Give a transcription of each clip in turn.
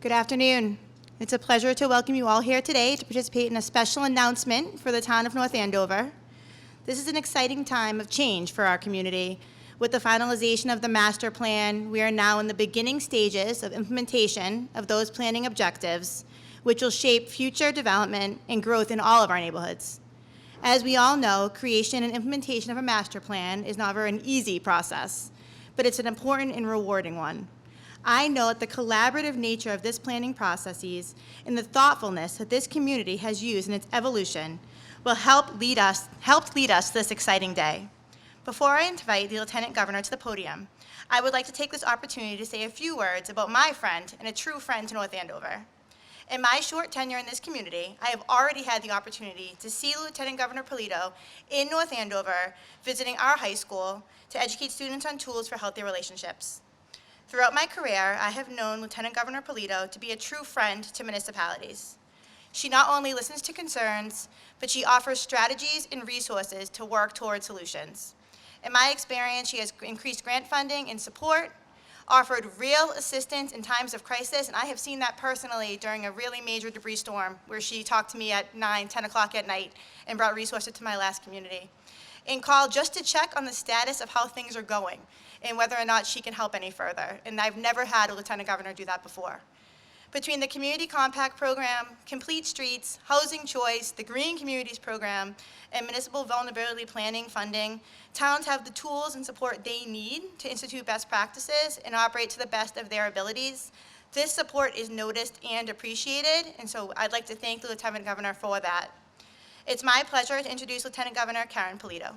Good afternoon. It's a pleasure to welcome you all here today to participate in a special announcement for the town of North Andover. This is an exciting time of change for our community. With the finalization of the master plan, we are now in the beginning stages of implementation of those planning objectives, which will shape future development and growth in all of our neighborhoods. As we all know, creation and implementation of a master plan is never an easy process, but it's an important and rewarding one. I know that the collaborative nature of this planning processes and the thoughtfulness that this community has used in its evolution will help lead us this exciting day. Before I invite the Lieutenant Governor to the podium, I would like to take this opportunity to say a few words about my friend and a true friend to North Andover. In my short tenure in this community, I have already had the opportunity to see Lieutenant Governor Polito in North Andover visiting our high school to educate students on tools for healthy relationships. Throughout my career, I have known Lieutenant Governor Polito to be a true friend to municipalities. She not only listens to concerns, but she offers strategies and resources to work toward solutions. In my experience, she has increased grant funding and support, offered real assistance in times of crisis, and I have seen that personally during a really major debris storm where she talked to me at 9, 10 o'clock at night and brought resources to my last community. And called just to check on the status of how things are going and whether or not she can help any further. And I've never had a Lieutenant Governor do that before. Between the Community Compact Program, Complete Streets, Housing Choice, the Green Communities Program, and Municipal Vulnerability Planning funding, towns have the tools and support they need to institute best practices and operate to the best of their abilities. This support is noticed and appreciated, and so I'd like to thank the Lieutenant Governor for that. It's my pleasure to introduce Lieutenant Governor Karyn Polito.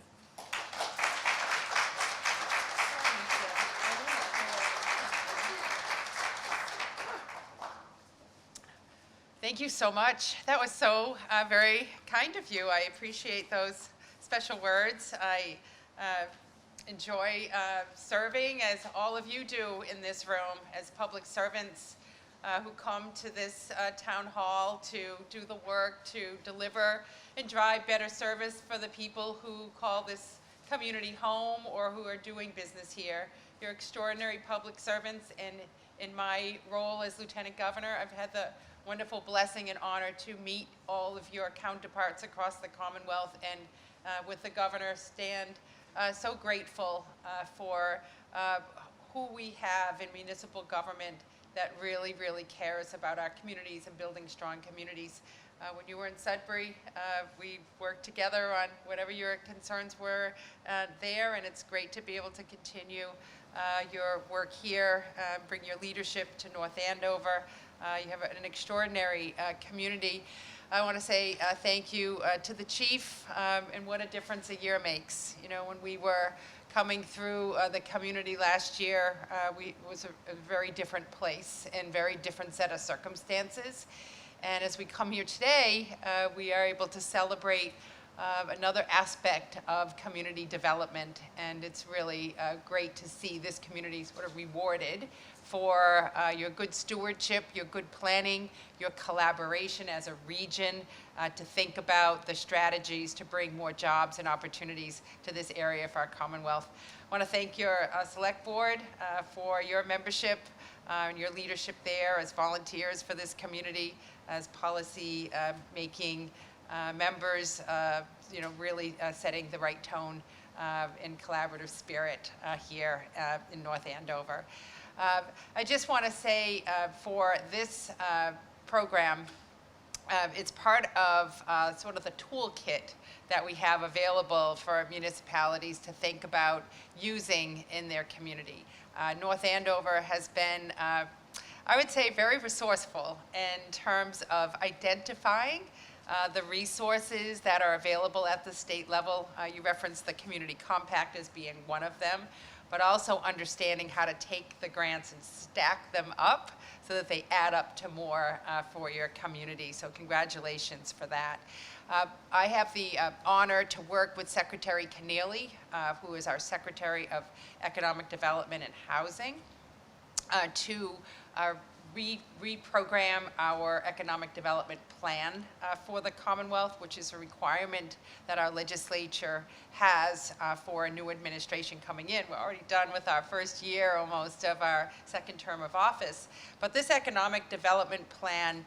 Thank you so much. That was so very kind of you. I appreciate those special words. I enjoy serving, as all of you do in this room, as public servants who come to this town hall to do the work, to deliver and drive better service for the people who call this community home or who are doing business here. You're extraordinary public servants, and in my role as Lieutenant Governor, I've had the wonderful blessing and honor to meet all of your counterparts across the Commonwealth, and with the Governor stand so grateful for who we have in municipal government that really, really cares about our communities and building strong communities. When you were in Sudbury, we worked together on whatever your concerns were there, and it's great to be able to continue your work here, bring your leadership to North Andover. You have an extraordinary community. I want to say thank you to the chief, and what a difference a year makes. You know, when we were coming through the community last year, it was a very different place and very different set of circumstances. And as we come here today, we are able to celebrate another aspect of community development, and it's really great to see this community sort of rewarded for your good stewardship, your good planning, your collaboration as a region to think about the strategies to bring more jobs and opportunities to this area for our Commonwealth. I want to thank your select board for your membership and your leadership there as volunteers for this community, as policy making members, you know, really setting the right tone and collaborative spirit here in North Andover. I just want to say for this program, it's part of sort of the toolkit that we have available for municipalities to think about using in their community. North Andover has been, I would say, very resourceful in terms of identifying the resources that are available at the state level. You referenced the Community Compact as being one of them, but also understanding how to take the grants and stack them up so that they add up to more for your community. So congratulations for that. I have the honor to work with Secretary Keneally, who is our Secretary of Economic Development and Housing, to reprogram our economic development plan for the Commonwealth, which is a requirement that our legislature has for a new administration coming in. We're already done with our first year almost of our second term of office. But this economic development plan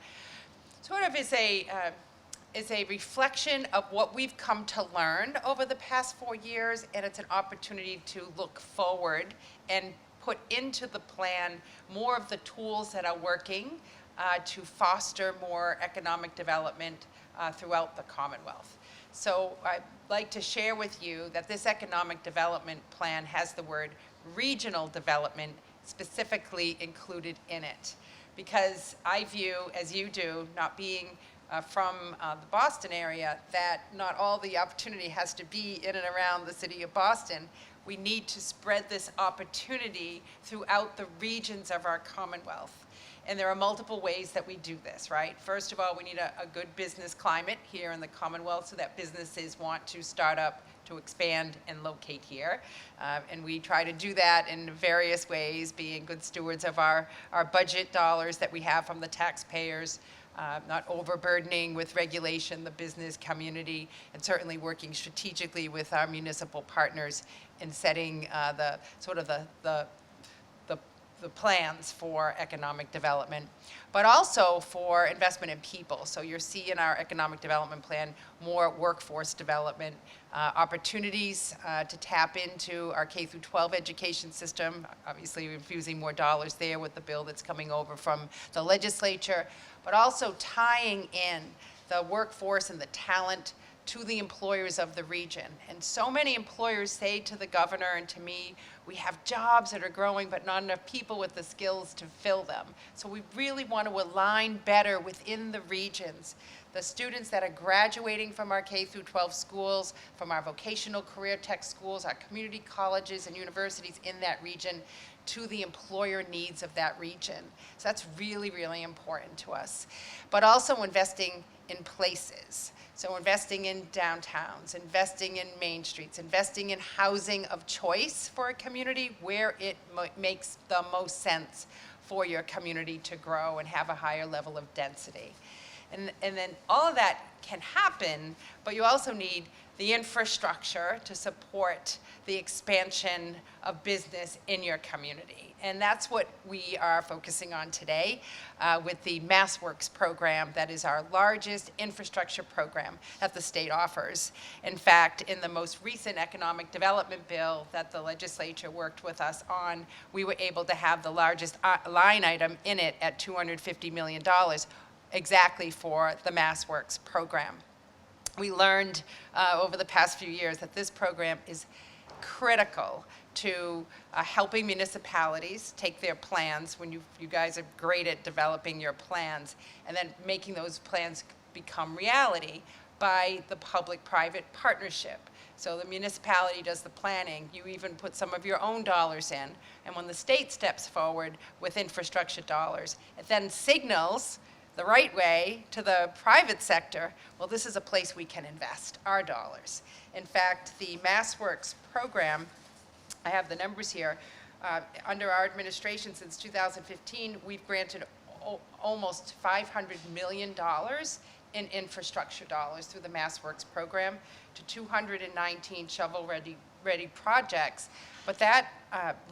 sort of is a reflection of what we've come to learn over the past 4 years, and it's an opportunity to look forward and put into the plan more of the tools that are working to foster more economic development throughout the Commonwealth. So I'd like to share with you that this economic development plan has the word regional development specifically included in it. Because I view, as you do, not being from the Boston area, that not all the opportunity has to be in and around the city of Boston. We need to spread this opportunity throughout the regions of our Commonwealth. And there are multiple ways that we do this, right? First of all, we need a good business climate here in the Commonwealth so that businesses want to start up, to expand and locate here. And we try to do that in various ways, being good stewards of our budget dollars that we have from the taxpayers, not overburdening with regulation the business community, and certainly working strategically with our municipal partners in setting the plans for economic development, but also for investment in people. So you'll see in our economic development plan more workforce development opportunities to tap into our K through 12 education system. Obviously, we're infusing more dollars there with the bill that's coming over from the legislature, but also tying in the workforce and the talent to the employers of the region. And so many employers say to the governor and to me, we have jobs that are growing, but not enough people with the skills to fill them. So we really want to align better within the regions. The students that are graduating from our K through 12 schools, from our vocational career tech schools, our community colleges and universities in that region, to the employer needs of that region. So that's really, really important to us. But also investing in places. So investing in downtowns, investing in main streets, investing in housing of choice for a community where it makes the most sense for your community to grow and have a higher level of density. And then all of that can happen, but you also need the infrastructure to support the expansion of business in your community. And that's what we are focusing on today with the MassWorks program. That is our largest infrastructure program that the state offers. In fact, in the most recent economic development bill that the legislature worked with us on, we were able to have the largest line item in it at $250 million exactly for the MassWorks program. We learned over the past few years that this program is critical to helping municipalities take their plans, when you guys are great at developing your plans, and then making those plans become reality by the public-private partnership. So the municipality does the planning, you even put some of your own dollars in, and when the state steps forward with infrastructure dollars, it then signals the right way to the private sector, well, this is a place we can invest our dollars. In fact, the MassWorks program, I have the numbers here, under our administration since 2015, we've granted almost $500 million in infrastructure dollars through the MassWorks program to 219 shovel-ready projects, but that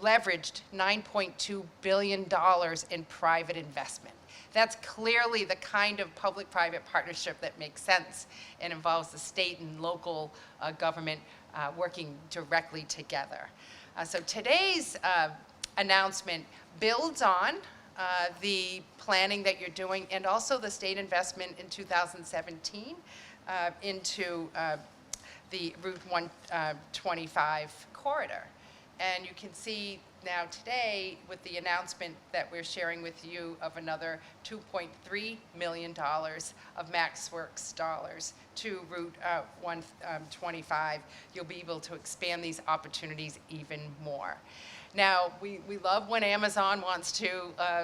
leveraged $9.2 billion in private investment. That's clearly the kind of public-private partnership that makes sense and involves the state and local government working directly together. So today's announcement builds on the planning that you're doing and also the state investment in 2017 into the Route 125 corridor. And you can see now today with the announcement that we're sharing with you of another $2.3 million of MassWorks dollars to Route 125, you'll be able to expand these opportunities even more. Now, we love when Amazon wants to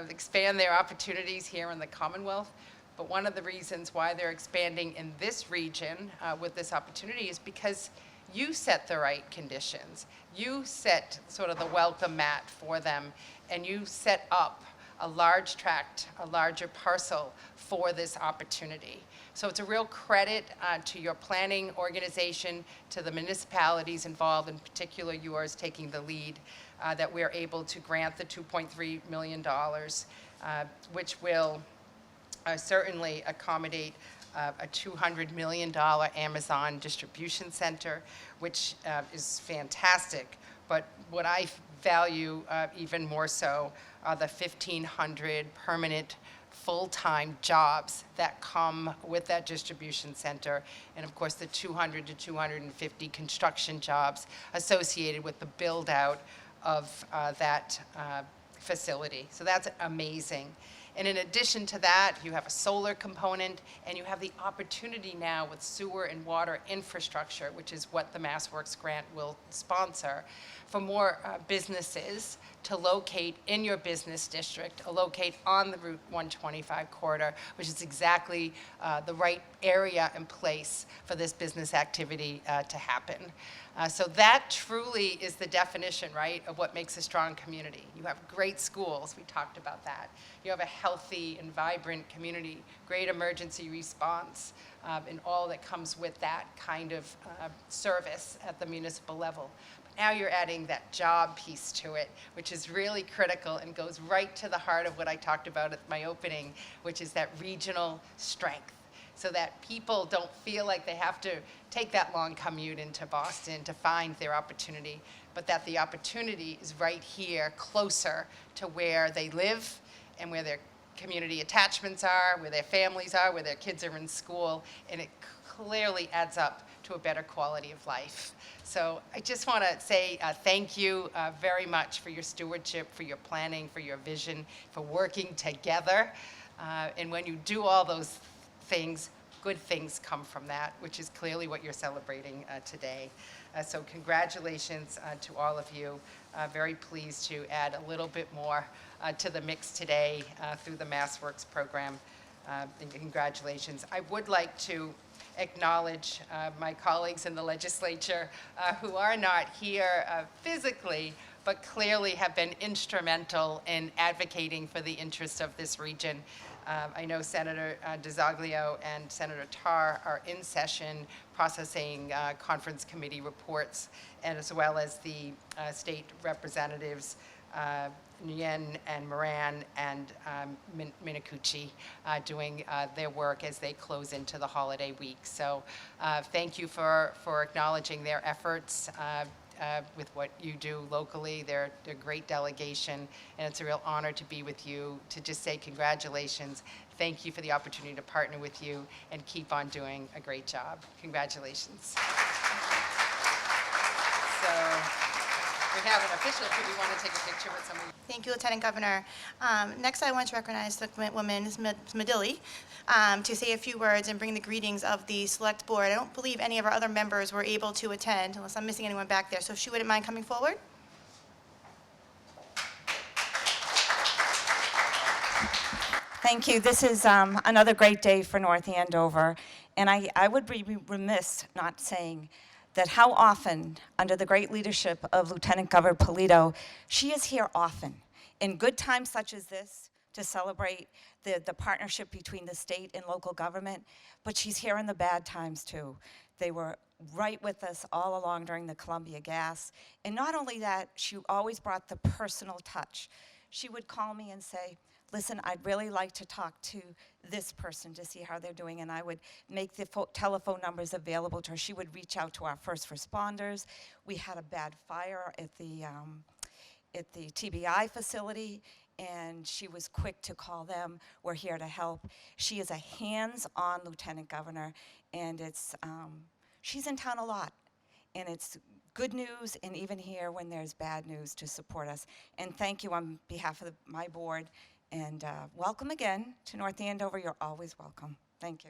expand their opportunities here in the Commonwealth, but one of the reasons why they're expanding in this region with this opportunity is because you set the right conditions. You set sort of the welcome mat for them, and you set up a large tract, a larger parcel for this opportunity. So it's a real credit to your planning organization, to the municipalities involved, in particular yours taking the lead, that we're able to grant the $2.3 million, which will certainly accommodate a $200 million Amazon distribution center, which is fantastic. But what I value even more so are the 1,500 permanent full-time jobs that come with that distribution center, and of course the 200 to 250 construction jobs associated with the build-out of that facility. So that's amazing. And in addition to that, you have a solar component, and you have the opportunity now with sewer and water infrastructure, which is what the MassWorks grant will sponsor, for more businesses to locate in your business district, locate on the Route 125 corridor, which is exactly the right area and place for this business activity to happen. So that truly is the definition, right, of what makes a strong community. You have great schools, we talked about that. You have a healthy and vibrant community, great emergency response, and all that comes with that kind of service at the municipal level. But now you're adding that job piece to it, which is really critical and goes right to the heart of what I talked about at my opening, which is that regional strength, so that people don't feel like they have to take that long commute into Boston to find their opportunity, but that the opportunity is right here, closer to where they live and where their community attachments are, where their families are, where their kids are in school, and it clearly adds up to a better quality of life. So I just want to say thank you very much for your stewardship, for your planning, for your vision, for working together. And when you do all those things, good things come from that, which is clearly what you're celebrating today. So congratulations to all of you. Very pleased to add a little bit more to the mix today through the MassWorks program. And congratulations. I would like to acknowledge my colleagues in the legislature who are not here physically, but clearly have been instrumental in advocating for the interests of this region. I know Senator DeZoglio and Senator Tarr are in session processing conference committee reports, and as well as the state representatives Nguyen and Moran and Minakuchi doing their work as they close into the holiday week. So thank you for acknowledging their efforts with what you do locally. They're a great delegation, and it's a real honor to be with you, to just say congratulations. Thank you for the opportunity to partner with you, and keep on doing a great job. Congratulations. So we have an official. Do we want to take a picture with somebody? Thank you, Lieutenant Governor. Next, I want to recognize the woman, Ms. Medilli, to say a few words and bring the greetings of the Select Board. I don't believe any of our other members were able to attend, unless I'm missing anyone back there. So if she wouldn't mind coming forward. Thank you. This is another great day for North Andover, and I would be remiss not saying that how often, under the great leadership of Lieutenant Governor Polito, she is here often, in good times such as this, to celebrate the partnership between the state and local government, but she's here in the bad times too. They were right with us all along during the Columbia gas, and not only that, she always brought the personal touch. She would call me and say, listen, I'd really like to talk to this person to see how they're doing, and I would make the telephone numbers available to her. She would reach out to our first responders. We had a bad fire at the TBI facility, and she was quick to call them. We're here to help. She is a hands-on Lieutenant Governor, and she's in town a lot, and it's good news, and even here when there's bad news, to support us. And thank you on behalf of my board. And welcome again to North Andover. You're always welcome. Thank you.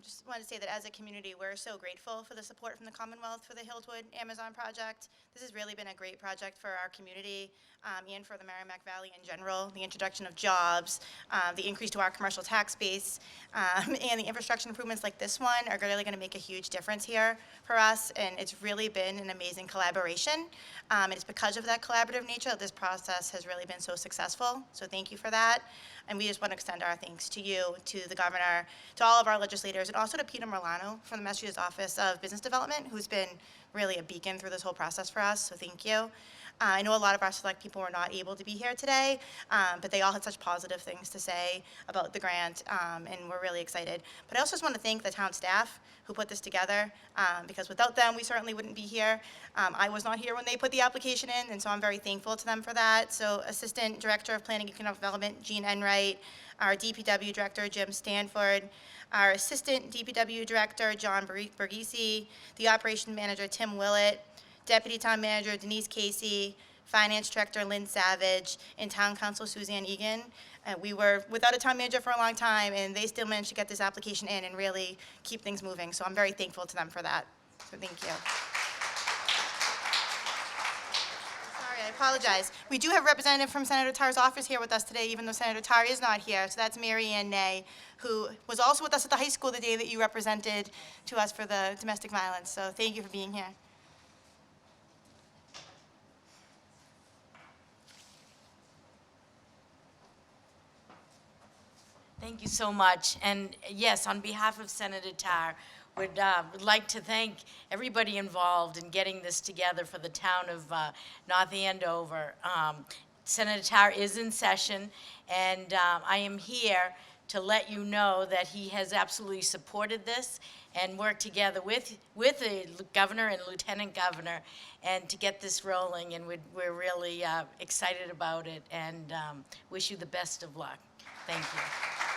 Just wanted to say that as a community, we're so grateful for the support from the Commonwealth for the Hillwood Amazon project. This has really been a great project for our community and for the Merrimack Valley in general. The introduction of jobs, the increase to our commercial tax base, and the infrastructure improvements like this one are really going to make a huge difference here for us. And it's really been an amazing collaboration. And it's because of that collaborative nature that this process has really been so successful. So thank you for that. And we just want to extend our thanks to you, to the governor, to all of our legislators, and also to Peter Milano from the Massachusetts Office of Business Development, who's been really a beacon through this whole process for us, so thank you. I know a lot of our select people were not able to be here today, but they all had such positive things to say about the grant, and we're really excited. But I also just want to thank the town staff who put this together, because without them, we certainly wouldn't be here. I was not here when they put the application in, and so I'm very thankful to them for that. So Assistant Director of Planning and Economic Development, Jean Enright, our DPW Director, Jim Stanford, our Assistant DPW Director, John Bergisi, the Operation Manager, Tim Willett, Deputy Town Manager, Denise Casey, Finance Director, Lynn Savage, and Town Council, Suzanne Egan. We were without a town manager for a long time, and they still managed to get this application in and really keep things moving. So I'm very thankful to them for that. So thank you. Sorry, I apologize. We do have a representative from Senator Tarr's office here with us today, even though Senator Tarr is not here. So that's Mary Ann Ney, who was also with us at the high school the day that you represented to us for the domestic violence. So thank you for being here. Thank you so much. And yes, on behalf of Senator Tarr, would like to thank everybody involved in getting this together for the town of North Andover. Senator Tarr is in session, and I am here to let you know that he has absolutely supported this and worked together with the governor and lieutenant governor and to get this rolling, and we're really excited about it and wish you the best of luck. Thank you.